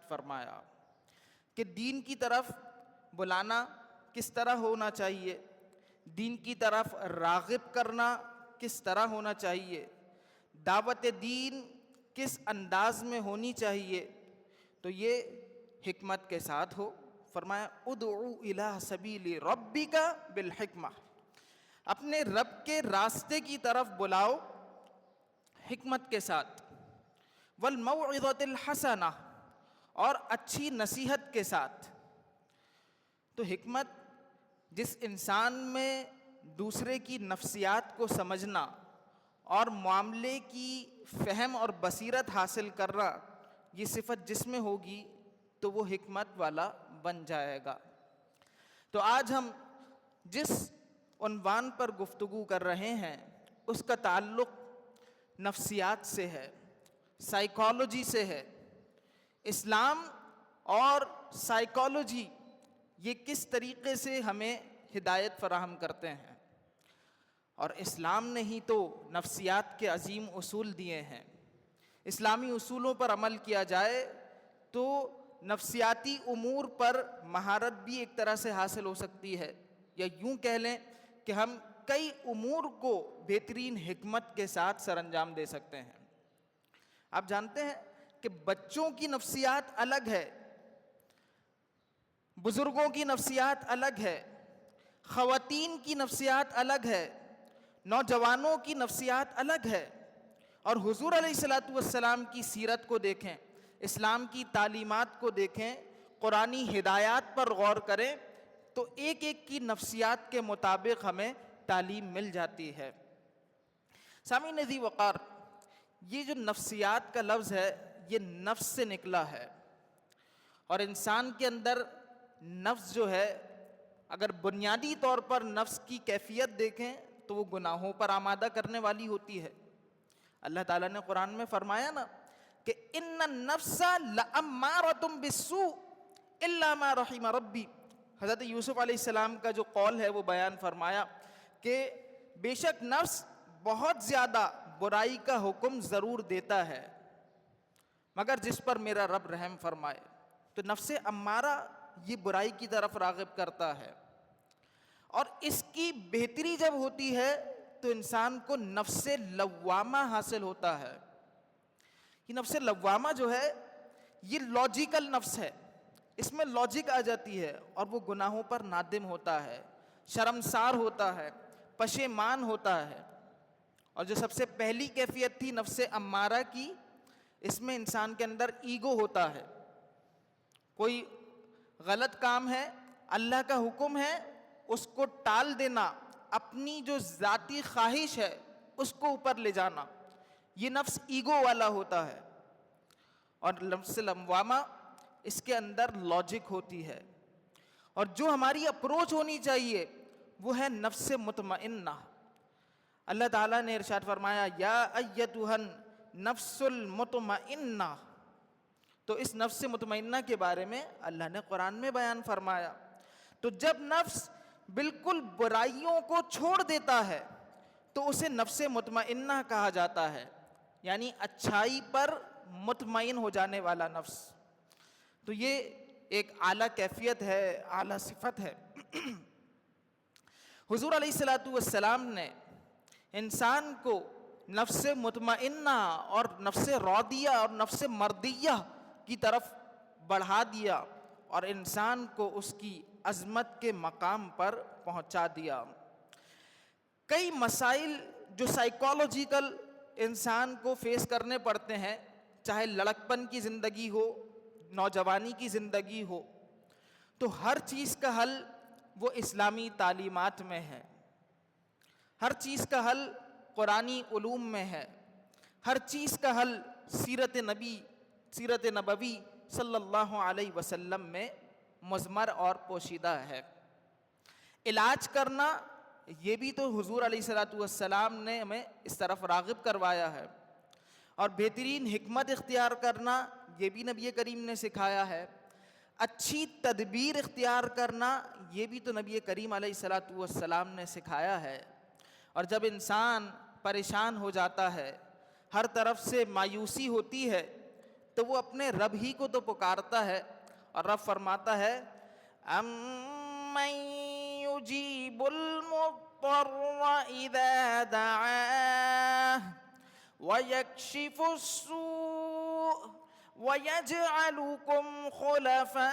فرمایا کہ دین کی طرف بلانا کس طرح ہونا چاہیے، دین کی طرف راغب کرنا کس طرح ہونا چاہیے، دعوت دین کس انداز میں ہونی چاہیے، تو یہ حکمت کے ساتھ ہو۔ فرمایا ادعو الی سبیل ربک بالحکمہ، اپنے رب کے راستے کی طرف بلاؤ حکمت کے ساتھ، والموعظۃ الحسنہ، اور اچھی نصیحت کے ساتھ۔ تو حکمت جس انسان میں دوسرے کی نفسیات کو سمجھنا اور معاملے کی فہم اور بصیرت حاصل کرنا، یہ صفت جس میں ہوگی تو وہ حکمت والا بن جائے گا۔ تو آج ہم جس عنوان پر گفتگو کر رہے ہیں اس کا تعلق نفسیات سے ہے، سائیکالوجی سے ہے۔ اسلام اور سائیکالوجی یہ کس طریقے سے ہمیں ہدایت فراہم کرتے ہیں، اور اسلام نے ہی تو نفسیات کے عظیم اصول دیے ہیں۔ اسلامی اصولوں پر عمل کیا جائے تو نفسیاتی امور پر مہارت بھی ایک طرح سے حاصل ہو سکتی ہے، یا یوں کہہ لیں کہ ہم کئی امور کو بہترین حکمت کے ساتھ سر انجام دے سکتے ہیں۔ آپ جانتے ہیں کہ بچوں کی نفسیات الگ ہے، بزرگوں کی نفسیات الگ ہے، خواتین کی نفسیات الگ ہے، نوجوانوں کی نفسیات الگ ہے۔ اور حضور علیہ الصلوۃ والسلام کی سیرت کو دیکھیں، اسلام کی تعلیمات کو دیکھیں، قرآنی ہدایات پر غور کریں تو ایک ایک کی نفسیات کے مطابق ہمیں تعلیم مل جاتی ہے۔ سامعین ذی وقار، یہ جو نفسیات کا لفظ ہے یہ نفس سے نکلا ہے، اور انسان کے اندر نفس جو ہے، اگر بنیادی طور پر نفس کی کیفیت دیکھیں تو وہ گناہوں پر آمادہ کرنے والی ہوتی ہے۔ اللہ تعالیٰ نے قرآن میں فرمایا نا کہ ان النفس لامارۃ بالسوء الا ما رحم ربی۔ حضرت یوسف علیہ السلام کا جو قول ہے وہ بیان فرمایا کہ بے شک نفس بہت زیادہ برائی کا حکم ضرور دیتا ہے مگر جس پر میرا رب رحم فرمائے۔ تو نفس امارہ یہ برائی کی طرف راغب کرتا ہے، اور اس کی بہتری جب ہوتی ہے تو انسان کو نفس لوامہ حاصل ہوتا ہے۔ یہ نفس لوامہ جو ہے یہ لاجیکل نفس ہے، اس میں لاجک آ جاتی ہے، اور وہ گناہوں پر نادم ہوتا ہے، شرمسار ہوتا ہے، پشیمان ہوتا ہے۔ اور جو سب سے پہلی کیفیت تھی نفس امارہ کی، اس میں انسان کے اندر ایگو ہوتا ہے۔ کوئی غلط کام ہے، اللہ کا حکم ہے، اس کو ٹال دینا، اپنی جو ذاتی خواہش ہے اس کو اوپر لے جانا، یہ نفس ایگو والا ہوتا ہے۔ اور نفس لوامہ اس کے اندر لاجک ہوتی ہے، اور جو ہماری اپروچ ہونی چاہیے وہ ہے نفس مطمئنہ۔ اللہ تعالیٰ نے ارشاد فرمایا یا ایتھا النفس المطمئنہ، تو اس نفس مطمئنہ کے بارے میں اللہ نے قرآن میں بیان فرمایا۔ تو جب نفس بالکل برائیوں کو چھوڑ دیتا ہے تو اسے نفس مطمئنہ کہا جاتا ہے، یعنی اچھائی پر مطمئن ہو جانے والا نفس۔ تو یہ ایک اعلیٰ کیفیت ہے، اعلیٰ صفت ہے۔ حضور علیہ الصلوۃ والسلام نے انسان کو نفس مطمئنہ اور نفس راضیہ اور نفس مرضیہ کی طرف بڑھا دیا، اور انسان کو اس کی عظمت کے مقام پر پہنچا دیا۔ کئی مسائل جو سائیکالوجیکل انسان کو فیس کرنے پڑتے ہیں، چاہے لڑکپن کی زندگی ہو، نوجوانی کی زندگی ہو، تو ہر چیز کا حل وہ اسلامی تعلیمات میں ہے، ہر چیز کا حل قرآنی علوم میں ہے، ہر چیز کا حل سیرت نبوی صلی اللہ علیہ وسلم میں مضمر اور پوشیدہ ہے۔ علاج کرنا یہ بھی تو حضور علیہ الصلوۃ والسلام نے ہمیں اس طرف راغب کروایا ہے، اور بہترین حکمت اختیار کرنا یہ بھی نبی کریم نے سکھایا ہے۔ اچھی تدبیر اختیار کرنا یہ بھی تو نبی کریم علیہ الصلوۃ والسلام نے سکھایا ہے۔ اور جب انسان پریشان ہو جاتا ہے، ہر طرف سے مایوسی ہوتی ہے، تو وہ اپنے رب ہی کو تو پکارتا ہے، اور رب فرماتا ہے امن یجیب المضطر اذا دعاہ ویکشف السوء وَيَجْعَلُكُمْ خُلَفَاءَ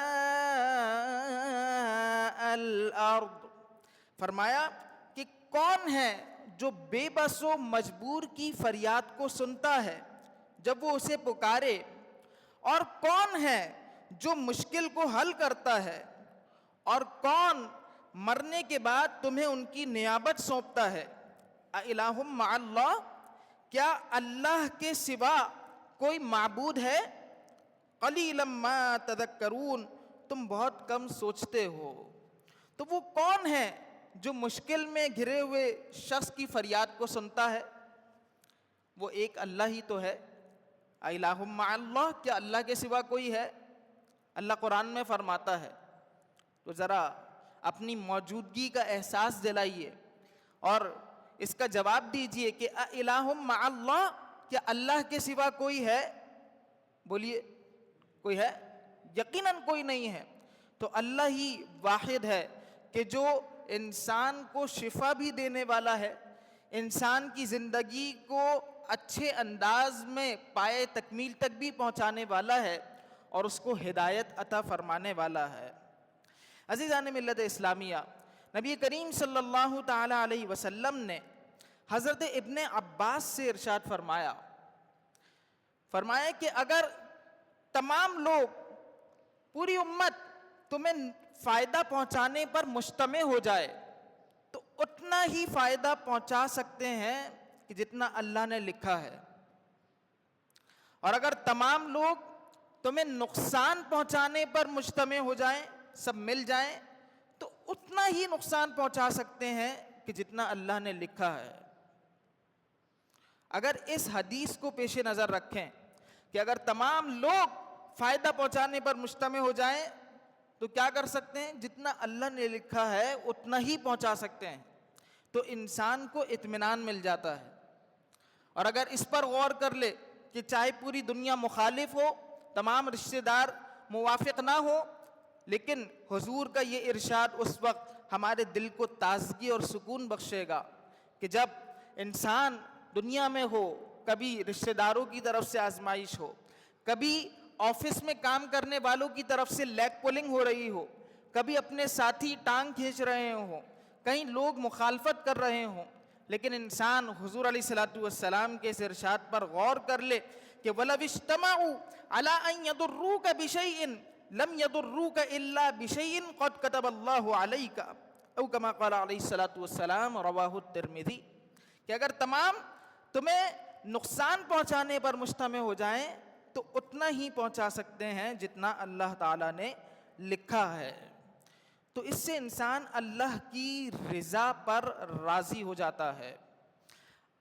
الْأَرْضِ، فرمایا کہ کون ہے جو بے بس و مجبور کی فریاد کو سنتا ہے جب وہ اسے پکارے، اور کون ہے جو مشکل کو حل کرتا ہے، اور کون مرنے کے بعد تمہیں ان کی نیابت سونپتا ہے۔ اَإِلَٰهٌ مَّعَ اللَّهِ، کیا اللہ کے سوا کوئی معبود ہے؟ قلیلا ما تذکرون، تم بہت کم سوچتے ہو۔ تو وہ کون ہے جو مشکل میں گھرے ہوئے شخص کی فریاد کو سنتا ہے؟ وہ ایک اللہ ہی تو ہے۔ الہ مع اللہ، کیا اللہ کے سوا کوئی ہے؟ اللہ قرآن میں فرماتا ہے، تو ذرا اپنی موجودگی کا احساس دلائیے اور اس کا جواب دیجئے کہ الہ مع اللہ، کیا اللہ کے سوا کوئی ہے؟ بولیے، کوئی ہے؟ یقیناً کوئی نہیں ہے۔ تو اللہ ہی واحد ہے کہ جو انسان کو شفا بھی دینے والا ہے، انسان کی زندگی کو اچھے انداز میں پائے تکمیل تک بھی پہنچانے والا ہے، اور اس کو ہدایت عطا فرمانے والا ہے۔ عزیزان ملت اسلامیہ، نبی کریم صلی اللہ تعالی علیہ وسلم نے حضرت ابن عباس سے ارشاد فرمایا کہ اگر تمام لوگ، پوری امت تمہیں فائدہ پہنچانے پر مجتمع ہو جائے تو اتنا ہی فائدہ پہنچا سکتے ہیں کہ جتنا اللہ نے لکھا ہے، اور اگر تمام لوگ تمہیں نقصان پہنچانے پر مجتمع ہو جائیں، سب مل جائیں، تو اتنا ہی نقصان پہنچا سکتے ہیں کہ جتنا اللہ نے لکھا ہے۔ اگر اس حدیث کو پیش نظر رکھیں کہ اگر تمام لوگ فائدہ پہنچانے پر مجتمع ہو جائیں تو کیا کر سکتے ہیں؟ جتنا اللہ نے لکھا ہے اتنا ہی پہنچا سکتے ہیں، تو انسان کو اطمینان مل جاتا ہے۔ اور اگر اس پر غور کر لے کہ چاہے پوری دنیا مخالف ہو، تمام رشتہ دار موافق نہ ہو، لیکن حضور کا یہ ارشاد اس وقت ہمارے دل کو تازگی اور سکون بخشے گا کہ جب انسان دنیا میں ہو، کبھی رشتہ داروں کی طرف سے آزمائش ہو، کبھی آفس میں کام کرنے والوں کی طرف سے لیگ پولنگ ہو رہی ہو، کبھی اپنے ساتھی ٹانگ کھینچ رہے ہوں، کہیں لوگ مخالفت کر رہے ہوں، لیکن انسان حضور علیہ الصلوۃ والسلام کے اس ارشاد پر غور کر لے کہ وَلَوِ اجْتَمَعُوا عَلَىٰ أَن يَضُرُّوكَ بِشَيْءٍ لَمْ يَضُرُّوكَ إِلَّا بِشَيْءٍ قَدْ كَتَبَ اللَّهُ عَلَيْكَ أَوْ كَمَا قَالَ عَلَيْهِ الصَّلَاةُ وَالسَّلَامُ رَوَاهُ التِّرْمِذِي، کہ اگر تمام تمہیں نقصان پہنچانے پر مجتمع ہو جائیں تو اتنا ہی پہنچا سکتے ہیں جتنا اللہ تعالیٰ نے لکھا ہے۔ تو اس سے انسان اللہ کی رضا پر راضی ہو جاتا ہے،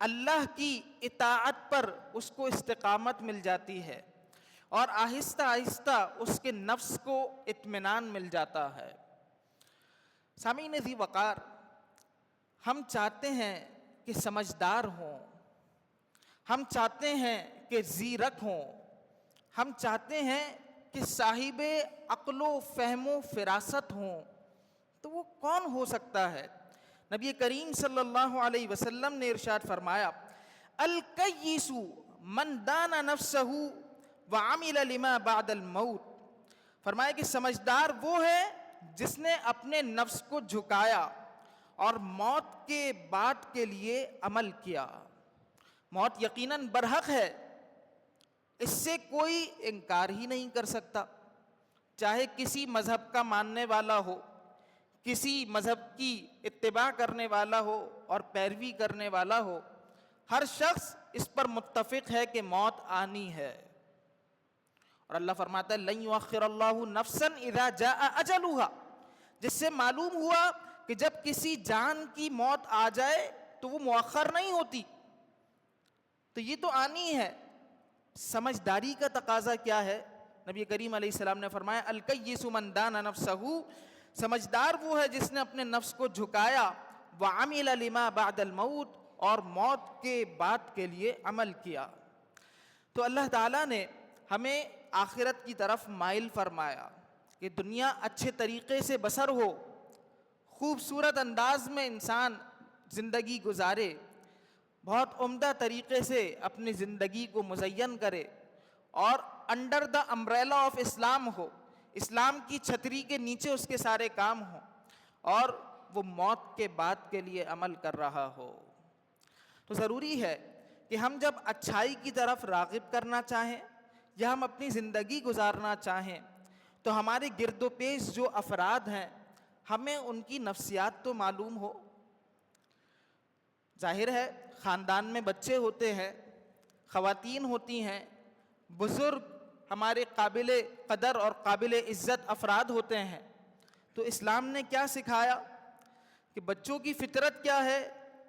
اللہ کی اطاعت پر اس کو استقامت مل جاتی ہے، اور آہستہ آہستہ اس کے نفس کو اطمینان مل جاتا ہے۔ سامعین ذی وقار، ہم چاہتے ہیں کہ سمجھدار ہوں، ہم چاہتے ہیں کہ زیرک ہوں، ہم چاہتے ہیں کہ صاحب عقل و فہم و فراست ہوں، تو وہ کون ہو سکتا ہے؟ نبی کریم صلی اللہ علیہ وسلم نے ارشاد فرمایا الکیس من دان نفسہ وعمل لما بعد الموت، فرمایا کہ سمجھدار وہ ہے جس نے اپنے نفس کو جھکایا اور موت کے بعد کے لیے عمل کیا۔ موت یقیناً برحق ہے، اس سے کوئی انکار ہی نہیں کر سکتا، چاہے کسی مذہب کا ماننے والا ہو، کسی مذہب کی اتباع کرنے والا ہو اور پیروی کرنے والا ہو، ہر شخص اس پر متفق ہے کہ موت آنی ہے۔ اور اللہ فرماتا ہے لن یؤخر اللہ نفسا اذا جاء اجلها، جس سے معلوم ہوا کہ جب کسی جان کی موت آ جائے تو وہ مؤخر نہیں ہوتی، تو یہ تو آنی ہے۔ سمجھداری کا تقاضا کیا ہے؟ نبی کریم علیہ السلام نے فرمایا الکیس من دان نفسہ، سمجھدار وہ ہے جس نے اپنے نفس کو جھکایا، وعمل لما بعد الموت، اور موت کے بعد کے لیے عمل کیا۔ تو اللہ تعالیٰ نے ہمیں آخرت کی طرف مائل فرمایا کہ دنیا اچھے طریقے سے بسر ہو، خوبصورت انداز میں انسان زندگی گزارے، بہت عمدہ طریقے سے اپنی زندگی کو مزین کرے، اور انڈر دا امبریلا آف اسلام ہو، اسلام کی چھتری کے نیچے اس کے سارے کام ہوں، اور وہ موت کے بعد کے لیے عمل کر رہا ہو۔ تو ضروری ہے کہ ہم جب اچھائی کی طرف راغب کرنا چاہیں یا ہم اپنی زندگی گزارنا چاہیں تو ہمارے گرد و پیش جو افراد ہیں ہمیں ان کی نفسیات تو معلوم ہو۔ ظاہر ہے خاندان میں بچے ہوتے ہیں، خواتین ہوتی ہیں، بزرگ ہمارے قابل قدر اور قابل عزت افراد ہوتے ہیں، تو اسلام نے کیا سکھایا کہ بچوں کی فطرت کیا ہے،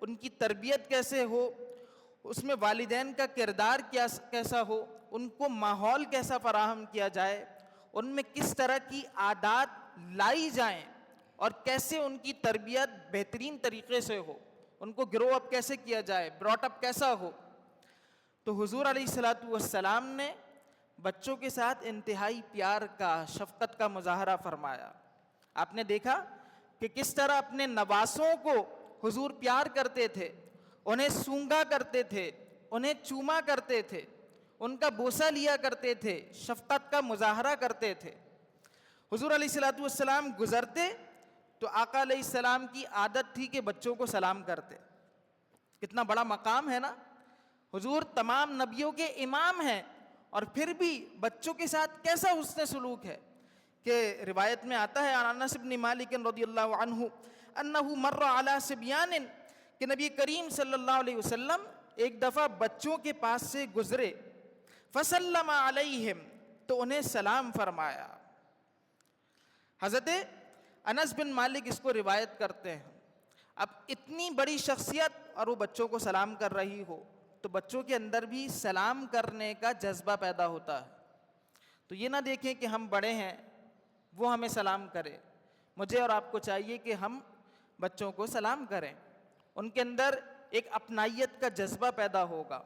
ان کی تربیت کیسے ہو، اس میں والدین کا کردار کیسا ہو، ان کو ماحول کیسا فراہم کیا جائے، ان میں کس طرح کی عادات لائی جائیں اور کیسے ان کی تربیت بہترین طریقے سے ہو، ان کو گرو اپ کیسے کیا جائے، براٹ اپ کیسا ہو۔ تو حضور علیہ الصلاۃ والسلام نے بچوں کے ساتھ انتہائی پیار کا، شفقت کا مظاہرہ فرمایا۔ آپ نے دیکھا کہ کس طرح اپنے نواسوں کو حضور پیار کرتے تھے، انہیں سونگا کرتے تھے، انہیں چوما کرتے تھے، ان کا بوسہ لیا کرتے تھے، شفقت کا مظاہرہ کرتے تھے۔ حضور علیہ الصلاۃ والسلام گزرتے تو آقا علیہ السلام کی عادت تھی کہ بچوں کو سلام کرتے۔ کتنا بڑا مقام ہے نا، حضور تمام نبیوں کے امام ہیں اور پھر بھی بچوں کے ساتھ کیسا حسن سلوک ہے کہ روایت میں آتا ہے عن انس بن مالک رضی اللہ عنہ انہ مر علی صبیان کہ نبی کریم صلی اللہ علیہ وسلم ایک دفعہ بچوں کے پاس سے گزرے، فسلم علیہم تو انہیں سلام فرمایا۔ حضرت انس بن مالک اس کو روایت کرتے ہیں۔ اب اتنی بڑی شخصیت اور وہ بچوں کو سلام کر رہی ہو تو بچوں کے اندر بھی سلام کرنے کا جذبہ پیدا ہوتا ہے۔ تو یہ نہ دیکھیں کہ ہم بڑے ہیں وہ ہمیں سلام کرے، مجھے اور آپ کو چاہیے کہ ہم بچوں کو سلام کریں، ان کے اندر ایک اپنائیت کا جذبہ پیدا ہوگا۔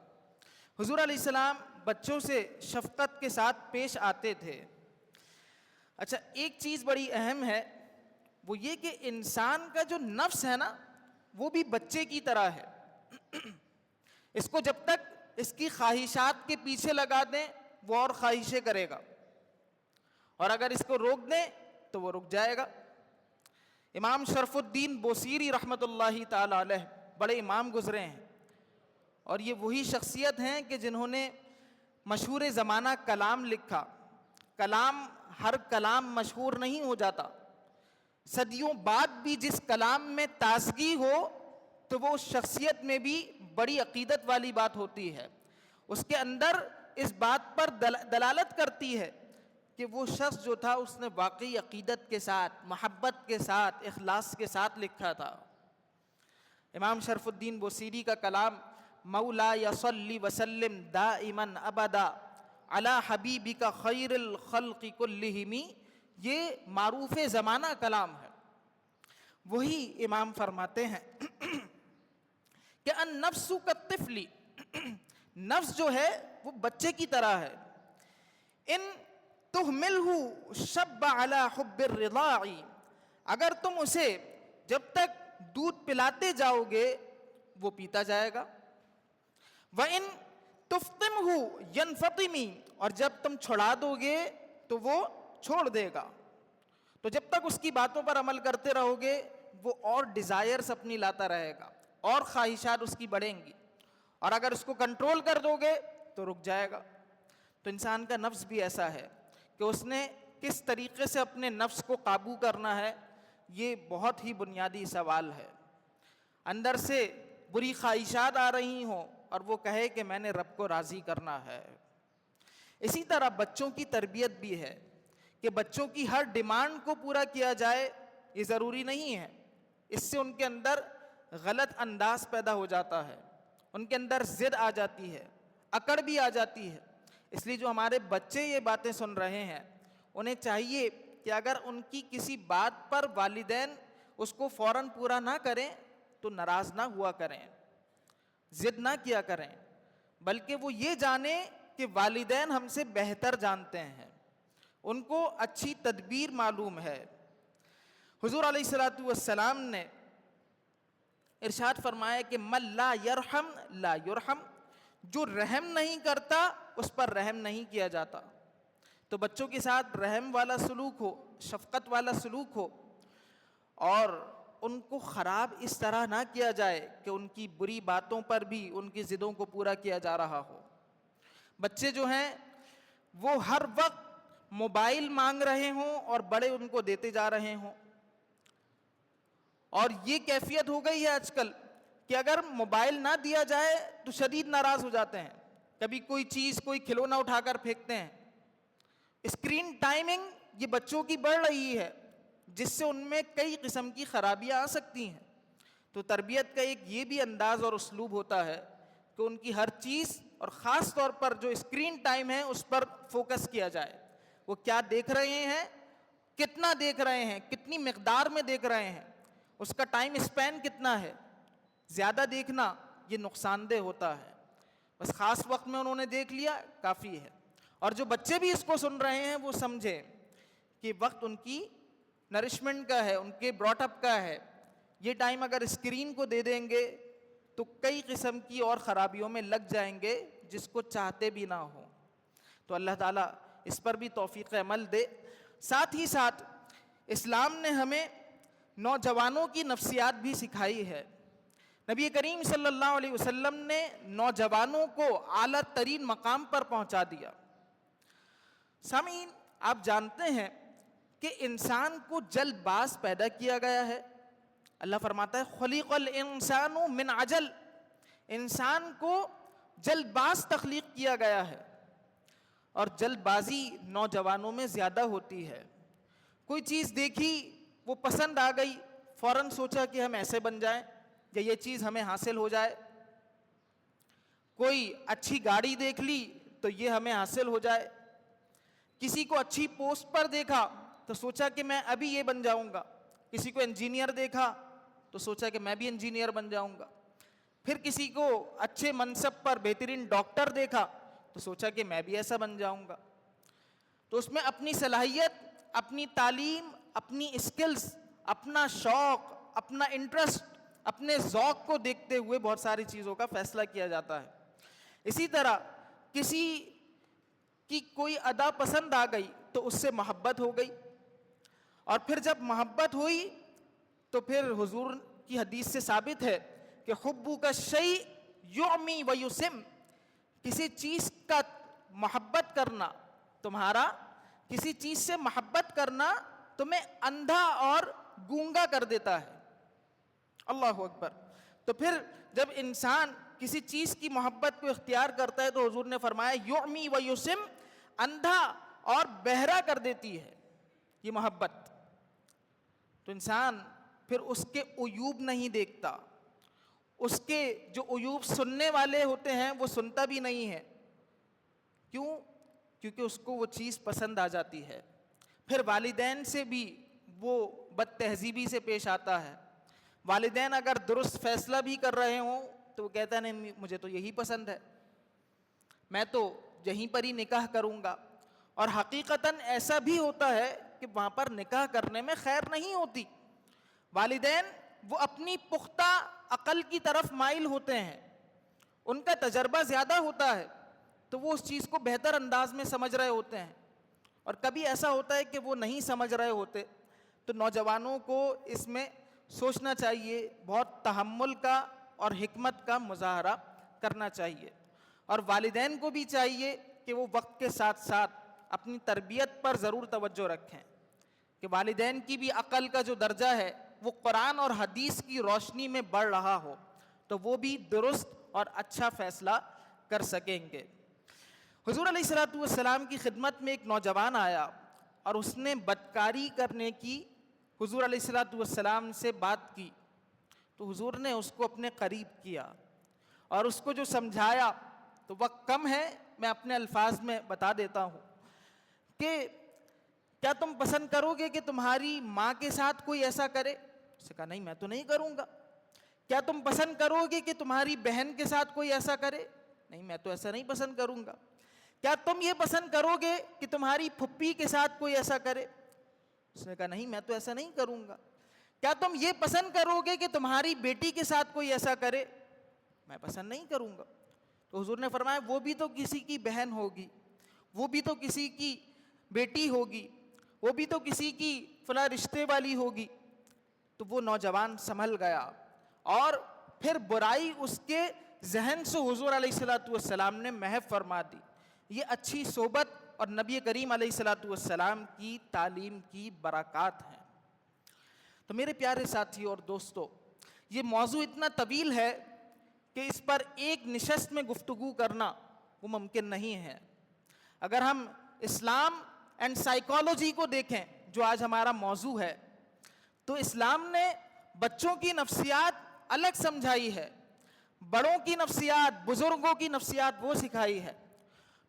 حضور علیہ السلام بچوں سے شفقت کے ساتھ پیش آتے تھے۔ اچھا ایک چیز بڑی اہم ہے، وہ یہ کہ انسان کا جو نفس ہے نا وہ بھی بچے کی طرح ہے۔ اس کو جب تک اس کی خواہشات کے پیچھے لگا دیں وہ اور خواہشیں کرے گا، اور اگر اس کو روک دیں تو وہ رک جائے گا۔ امام شرف الدین بوصیری رحمۃ اللہ تعالی علیہ بڑے امام گزرے ہیں، اور یہ وہی شخصیت ہیں کہ جنہوں نے مشہور زمانہ کلام لکھا۔ ہر کلام مشہور نہیں ہو جاتا، صدیوں بعد بھی جس کلام میں تازگی ہو تو وہ اس شخصیت میں بھی بڑی عقیدت والی بات ہوتی ہے، اس کے اندر اس بات پر دلالت کرتی ہے کہ وہ شخص جو تھا اس نے واقعی عقیدت کے ساتھ، محبت کے ساتھ، اخلاص کے ساتھ لکھا تھا۔ امام شرف الدین بوصیری کا کلام مولا صلی وسلم دائما ابدا علی حبیبک خیر الخلق کلہم، یہ معروف زمانہ کلام ہے۔ وہی امام فرماتے ہیں کہ النفس کالطفل، نفس جو ہے وہ بچے کی طرح ہے، ان تہملہ شب علی حب الرضاع، اگر تم اسے جب تک دودھ پلاتے جاؤ گے وہ پیتا جائے گا، وَإِن تُفْطِمْهُ يَنْفَطِمِ، اور جب تم چھڑا دو گے تو وہ چھوڑ دے گا۔ تو جب تک اس کی باتوں پر عمل کرتے رہو گے وہ اور ڈیزائرز اپنی لاتا رہے گا، اور خواہشات اس کی بڑھیں گی، اور اگر اس کو کنٹرول کر دو گے تو رک جائے گا۔ تو انسان کا نفس بھی ایسا ہے کہ اس نے کس طریقے سے اپنے نفس کو قابو کرنا ہے، یہ بہت ہی بنیادی سوال ہے۔ اندر سے بری خواہشات آ رہی ہوں اور وہ کہے کہ میں نے رب کو راضی کرنا ہے۔ اسی طرح بچوں کی تربیت بھی ہے کہ بچوں کی ہر ڈیمانڈ کو پورا کیا جائے یہ ضروری نہیں ہے، اس سے ان کے اندر غلط انداز پیدا ہو جاتا ہے، ان کے اندر ضد آ جاتی ہے، اکڑ بھی آ جاتی ہے۔ اس لیے جو ہمارے بچے یہ باتیں سن رہے ہیں انہیں چاہیے کہ اگر ان کی کسی بات پر والدین اس کو فوراً پورا نہ کریں تو ناراض نہ ہوا کریں، ضد نہ کیا کریں، بلکہ وہ یہ جانیں کہ والدین ہم سے بہتر جانتے ہیں، ان کو اچھی تدبیر معلوم ہے۔ حضور علیہ الصلوۃ والسلام نے ارشاد فرمایا کہ من لا یرحم لا یرحم، جو رحم نہیں کرتا اس پر رحم نہیں کیا جاتا۔ تو بچوں کے ساتھ رحم والا سلوک ہو، شفقت والا سلوک ہو، اور ان کو خراب اس طرح نہ کیا جائے کہ ان کی بری باتوں پر بھی ان کی ضدوں کو پورا کیا جا رہا ہو۔ بچے جو ہیں وہ ہر وقت موبائل مانگ رہے ہوں اور بڑے ان کو دیتے جا رہے ہوں، اور یہ کیفیت ہو گئی ہے آج کل کہ اگر موبائل نہ دیا جائے تو شدید ناراض ہو جاتے ہیں، کبھی کوئی چیز کوئی کھلونا اٹھا کر پھینکتے ہیں۔ اسکرین ٹائمنگ یہ بچوں کی بڑھ رہی ہے، جس سے ان میں کئی قسم کی خرابیاں آ سکتی ہیں۔ تو تربیت کا ایک یہ بھی انداز اور اسلوب ہوتا ہے کہ ان کی ہر چیز اور خاص طور پر جو اسکرین ٹائم ہے اس پر فوکس کیا جائے، وہ کیا دیکھ رہے ہیں، کتنا دیکھ رہے ہیں، کتنی مقدار میں دیکھ رہے ہیں، اس کا ٹائم اسپین کتنا ہے۔ زیادہ دیکھنا یہ نقصان دہ ہوتا ہے، بس خاص وقت میں انہوں نے دیکھ لیا کافی ہے۔ اور جو بچے بھی اس کو سن رہے ہیں وہ سمجھیں کہ وقت ان کی نرشمنٹ کا ہے، ان کے براٹ اپ کا ہے۔ یہ ٹائم اگر اسکرین کو دے دیں گے تو کئی قسم کی اور خرابیوں میں لگ جائیں گے جس کو چاہتے بھی نہ ہوں۔ تو اللہ تعالیٰ اس پر بھی توفیق عمل دے۔ ساتھ ہی ساتھ اسلام نے ہمیں نوجوانوں کی نفسیات بھی سکھائی ہے۔ نبی کریم صلی اللہ علیہ وسلم نے نوجوانوں کو اعلیٰ ترین مقام پر پہنچا دیا۔ سامعین، آپ جانتے ہیں کہ انسان کو جلد باز پیدا کیا گیا ہے۔ اللہ فرماتا ہے خلق الانسان من عجل، انسان کو جلد باز تخلیق کیا گیا ہے، اور جلد بازی نوجوانوں میں زیادہ ہوتی ہے۔ کوئی چیز دیکھی، وہ پسند آ گئی، فوراً سوچا کہ ہم ایسے بن جائیں یا یہ چیز ہمیں حاصل ہو جائے۔ کوئی اچھی گاڑی دیکھ لی تو یہ ہمیں حاصل ہو جائے۔ کسی کو اچھی پوسٹ پر دیکھا تو سوچا کہ میں ابھی یہ بن جاؤں گا۔ کسی کو انجینئر دیکھا تو سوچا کہ میں بھی انجینئر بن جاؤں گا۔ پھر کسی کو اچھے منصب پر بہترین ڈاکٹر دیکھا تو سوچا کہ میں بھی ایسا بن جاؤں گا۔ تو اس میں اپنی صلاحیت، اپنی تعلیم، اپنی اسکلز، اپنا شوق، اپنا انٹرسٹ، اپنے ذوق کو دیکھتے ہوئے بہت ساری چیزوں کا فیصلہ کیا جاتا ہے۔ اسی طرح کسی کی کوئی ادا پسند آ گئی تو اس سے محبت ہو گئی، اور پھر جب محبت ہوئی تو پھر حضور کی حدیث سے ثابت ہے کہ حبک الشیء یعمی ویسم، کسی چیز کا محبت کرنا، تمہارا کسی چیز سے محبت کرنا تمہیں اندھا اور گونگا کر دیتا ہے۔ اللہ اکبر۔ تو پھر جب انسان کسی چیز کی محبت کو اختیار کرتا ہے تو حضور نے فرمایا یعمی ویسم، اندھا اور بہرا کر دیتی ہے یہ محبت۔ تو انسان پھر اس کے عیوب نہیں دیکھتا، اس کے جو عیوب سننے والے ہوتے ہیں وہ سنتا بھی نہیں ہے۔ کیوں؟ کیونکہ اس کو وہ چیز پسند آ جاتی ہے۔ پھر والدین سے بھی وہ بد تہذیبی سے پیش آتا ہے۔ والدین اگر درست فیصلہ بھی کر رہے ہوں تو وہ کہتا ہے نہیں مجھے تو یہی پسند ہے، میں تو یہیں پر ہی نکاح کروں گا۔ اور حقیقتاً ایسا بھی ہوتا ہے کہ وہاں پر نکاح کرنے میں خیر نہیں ہوتی۔ والدین وہ اپنی پختہ عقل کی طرف مائل ہوتے ہیں، ان کا تجربہ زیادہ ہوتا ہے تو وہ اس چیز کو بہتر انداز میں سمجھ رہے ہوتے ہیں، اور کبھی ایسا ہوتا ہے کہ وہ نہیں سمجھ رہے ہوتے۔ تو نوجوانوں کو اس میں سوچنا چاہیے، بہت تحمل کا اور حکمت کا مظاہرہ کرنا چاہیے، اور والدین کو بھی چاہیے کہ وہ وقت کے ساتھ ساتھ اپنی تربیت پر ضرور توجہ رکھیں کہ والدین کی بھی عقل کا جو درجہ ہے وہ قرآن اور حدیث کی روشنی میں بڑھ رہا ہو تو وہ بھی درست اور اچھا فیصلہ کر سکیں گے۔ حضور علیہ الصلوۃ والسلام کی خدمت میں ایک نوجوان آیا اور اس نے بدکاری کرنے کی حضور علیہ الصلوۃ والسلام سے بات کی، تو حضور نے اس کو اپنے قریب کیا اور اس کو جو سمجھایا۔ تو وقت کم ہے، میں اپنے الفاظ میں بتا دیتا ہوں کہ کیا تم پسند کرو گے کہ تمہاری ماں کے ساتھ کوئی ایسا کرے؟ اس نے کہا نہیں میں تو نہیں کروں گا۔ کیا تم پسند کرو گے کہ تمہاری بہن کے ساتھ کوئی ایسا کرے؟ نہیں میں تو ایسا نہیں پسند کروں گا۔ کیا تم یہ پسند کرو گے کہ تمہاری پھپھی کے ساتھ کوئی ایسا کرے؟ اس نے کہا نہیں، میں تو ایسا نہیں کروں گا۔ کیا تم یہ پسند کرو گے کہ تمہاری بیٹی کے ساتھ کوئی ایسا کرے؟ میں پسند نہیں کروں گا۔ تو حضور نے فرمایا وہ بھی تو کسی کی بہن ہوگی، وہ بھی تو کسی کی بیٹی ہوگی، وہ بھی تو کسی کی فلاں رشتے والی ہوگی۔ تو وہ نوجوان سنبھل گیا اور پھر برائی اس کے ذہن سے حضور علیہ الصلوۃ والسلام نے محو فرما دی۔ یہ اچھی صحبت اور نبی کریم علیہ الصلوۃ والسلام کی تعلیم کی برکات ہیں۔ تو میرے پیارے ساتھی اور دوستو، یہ موضوع اتنا طویل ہے کہ اس پر ایک نشست میں گفتگو کرنا وہ ممکن نہیں ہے۔ اگر ہم اسلام اینڈ سائیکالوجی کو دیکھیں، جو آج ہمارا موضوع ہے، تو اسلام نے بچوں کی نفسیات الگ سمجھائی ہے، بڑوں کی نفسیات، بزرگوں کی نفسیات وہ سکھائی ہے۔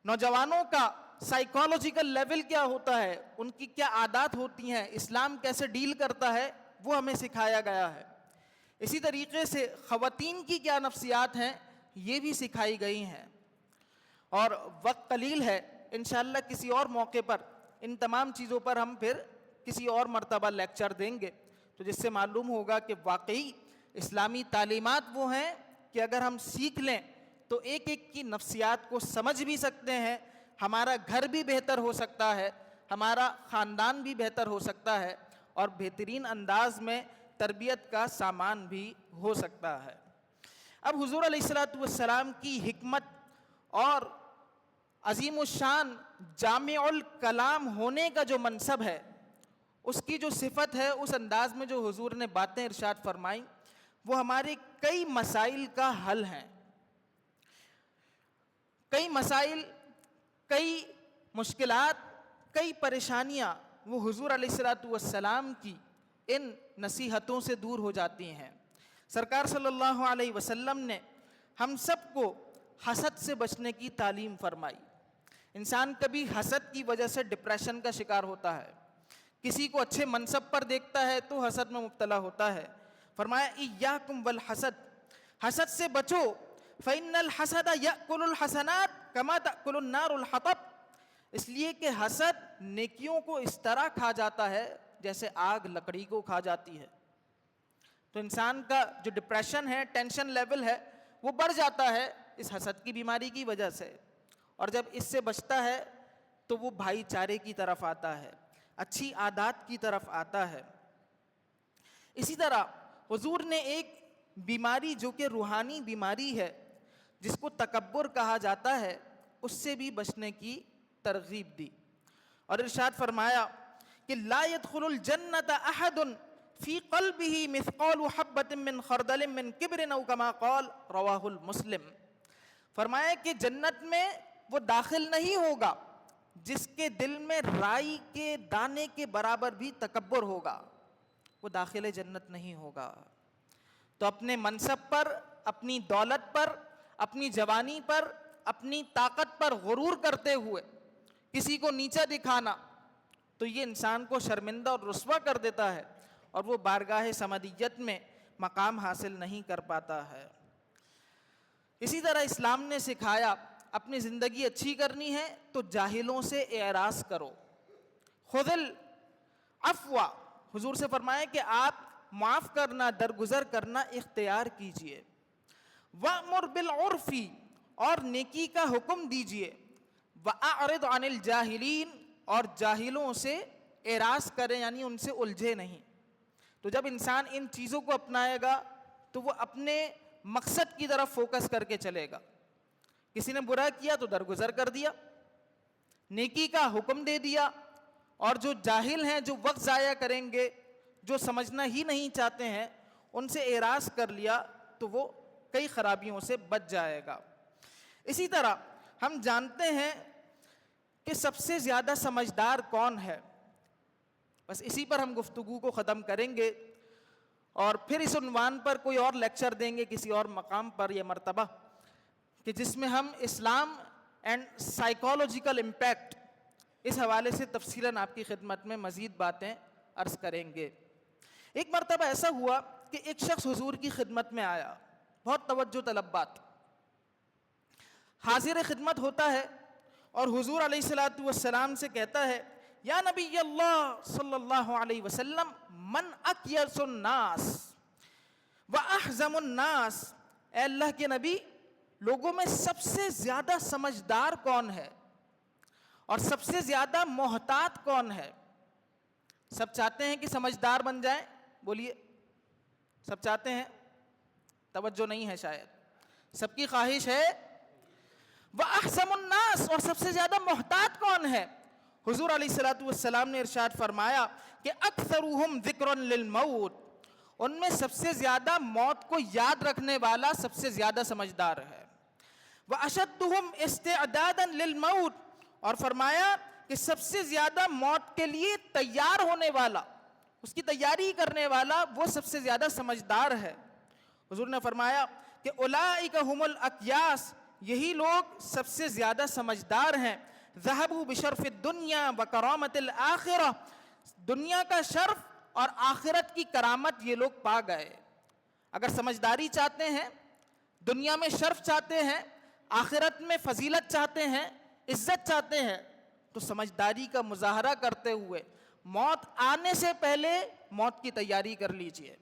نوجوانوں کا سائیکالوجیکل لیول کیا ہوتا ہے، ان کی کیا عادات ہوتی ہیں، اسلام کیسے ڈیل کرتا ہے، وہ ہمیں سکھایا گیا ہے۔ اسی طریقے سے خواتین کی کیا نفسیات ہیں، یہ بھی سکھائی گئی ہیں۔ اور وقت قلیل ہے، انشاءاللہ کسی اور موقع پر ان تمام چیزوں پر ہم پھر کسی اور مرتبہ لیکچر دیں گے، تو جس سے معلوم ہوگا کہ واقعی اسلامی تعلیمات وہ ہیں کہ اگر ہم سیکھ لیں تو ایک ایک کی نفسیات کو سمجھ بھی سکتے ہیں، ہمارا گھر بھی بہتر ہو سکتا ہے، ہمارا خاندان بھی بہتر ہو سکتا ہے، اور بہترین انداز میں تربیت کا سامان بھی ہو سکتا ہے۔ اب حضور علیہ الصلوۃ والسلام کی حکمت اور عظیم الشان جامع الکلام ہونے کا جو منصب ہے، اس کی جو صفت ہے، اس انداز میں جو حضور نے باتیں ارشاد فرمائیں، وہ ہمارے کئی مسائل کا حل ہیں۔ کئی مسائل، کئی مشکلات، کئی پریشانیاں وہ حضور علیہ الصلوۃ والسلام کی ان نصیحتوں سے دور ہو جاتی ہیں۔ سرکار صلی اللہ علیہ وسلم نے ہم سب کو حسد سے بچنے کی تعلیم فرمائی۔ انسان کبھی حسد کی وجہ سے ڈپریشن کا شکار ہوتا ہے، کسی کو اچھے منصب پر دیکھتا ہے تو حسد میں مبتلا ہوتا ہے۔ فرمایا ایاکم والحسد، حسد سے بچو، فإن الحسد یأکل الحسنات کما تأکل النار الحطب، اس لیے کہ حسد نیکیوں کو اس طرح کھا جاتا ہے جیسے آگ لکڑی کو کھا جاتی ہے۔ تو انسان کا جو ڈپریشن ہے، ٹینشن لیول ہے، وہ بڑھ جاتا ہے اس حسد کی بیماری کی وجہ سے، اور جب اس سے بچتا ہے تو وہ بھائی چارے کی طرف آتا ہے، اچھی عادات کی طرف آتا ہے۔ اسی طرح حضور نے ایک بیماری جو کہ روحانی بیماری ہے، جس کو تکبر کہا جاتا ہے، اس سے بھی بچنے کی ترغیب دی، اور ارشاد فرمایا کہ لا يدخل الجنة احد فی قلبہ مثقال حبۃ من خردل من کبر او کما قال، رواہ المسلم۔ فرمایا کہ جنت میں وہ داخل نہیں ہوگا جس کے دل میں رائی کے دانے کے برابر بھی تکبر ہوگا، وہ داخل جنت نہیں ہوگا۔ تو اپنے منصب پر، اپنی دولت پر، اپنی جوانی پر، اپنی طاقت پر غرور کرتے ہوئے کسی کو نیچا دکھانا، تو یہ انسان کو شرمندہ اور رسوا کر دیتا ہے، اور وہ بارگاہ سمدیت میں مقام حاصل نہیں کر پاتا ہے۔ اسی طرح اسلام نے سکھایا اپنی زندگی اچھی کرنی ہے تو جاہلوں سے اعراض کرو، خذ العفو، حضور سے فرمایا کہ آپ معاف کرنا، درگزر کرنا اختیار کیجئے، وَأْمُرْ بِالْعُرْفِ، اور نیکی کا حکم دیجئے، وَأَعْرِضْ عَنِ الْجَاهِلِينَ، اور جاہلوں سے اعراض کریں، یعنی ان سے الجھے نہیں۔ تو جب انسان ان چیزوں کو اپنائے گا تو وہ اپنے مقصد کی طرف فوکس کر کے چلے گا۔ کسی نے برا کیا تو درگزر کر دیا، نیکی کا حکم دے دیا، اور جو جاہل ہیں، جو وقت ضائع کریں گے، جو سمجھنا ہی نہیں چاہتے ہیں، ان سے اعراض کر لیا تو وہ کئی خرابیوں سے بچ جائے گا۔ اسی طرح ہم جانتے ہیں کہ سب سے زیادہ سمجھدار کون ہے، بس اسی پر ہم گفتگو کو ختم کریں گے، اور پھر اس عنوان پر کوئی اور لیکچر دیں گے کسی اور مقام پر یا مرتبہ، کہ جس میں ہم اسلام اینڈ سائیکالوجیکل امپیکٹ، اس حوالے سے تفصیلاً آپ کی خدمت میں مزید باتیں عرض کریں گے۔ ایک مرتبہ ایسا ہوا کہ ایک شخص حضور کی خدمت میں آیا، بہت توجہ طلب بات، حاضر خدمت ہوتا ہے، اور حضور علیہ الصلوۃ والسلام سے کہتا ہے یا نبی اللہ صلی اللہ علیہ وسلم من اکیس الناس واحزم الناس، اے اللہ کے نبی لوگوں میں سب سے زیادہ سمجھدار کون ہے اور سب سے زیادہ محتاط کون ہے؟ سب چاہتے ہیں کہ سمجھدار بن جائیں، بولیے سب چاہتے ہیں؟ توجہ نہیں ہے شاید، سب کی خواہش ہے وَأَحْسَمُ النَّاسِ، اور سب سے زیادہ محتاط کون ہے؟ حضور علیہ الصلوۃ والسلام نے ارشاد فرمایا کہ اکثرهم ذکر للموت، ان میں سب سے زیادہ موت کو یاد رکھنے والا سب سے زیادہ سمجھدار ہے۔ وَأَشَدُّهُمْ اسْتِعْدَادًا لِلْمَوْتِ، اور فرمایا کہ سب سے زیادہ موت کے لیے تیار ہونے والا، اس کی تیاری کرنے والا، وہ سب سے زیادہ سمجھدار ہے۔ حضور نے فرمایا کہ اولئک هم الاکیاس، یہی لوگ سب سے زیادہ سمجھدار ہیں۔ ذہبوا بشرف الدنیا وکرامت الآخرہ، دنیا کا شرف اور آخرت کی کرامت یہ لوگ پا گئے۔ اگر سمجھداری چاہتے ہیں، دنیا میں شرف چاہتے ہیں، آخرت میں فضیلت چاہتے ہیں، عزت چاہتے ہیں، تو سمجھداری کا مظاہرہ کرتے ہوئے موت آنے سے پہلے موت کی تیاری کر لیجئے۔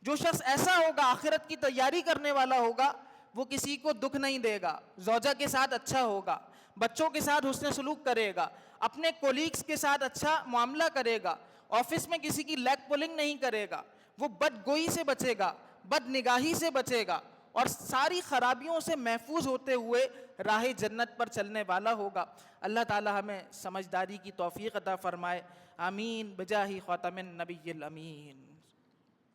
جو شخص ایسا ہوگا، آخرت کی تیاری کرنے والا ہوگا، وہ کسی کو دکھ نہیں دے گا، زوجہ کے ساتھ اچھا ہوگا، بچوں کے ساتھ حسن سلوک کرے گا، اپنے کولیگز کے ساتھ اچھا معاملہ کرے گا، آفس میں کسی کی لیگ پولنگ نہیں کرے گا، وہ بد گوئی سے بچے گا، بد نگاہی سے بچے گا، اور ساری خرابیوں سے محفوظ ہوتے ہوئے راہ جنت پر چلنے والا ہوگا۔ اللہ تعالی ہمیں سمجھداری کی توفیق عطا فرمائے، آمین بجاہ خاتم النبی الامین۔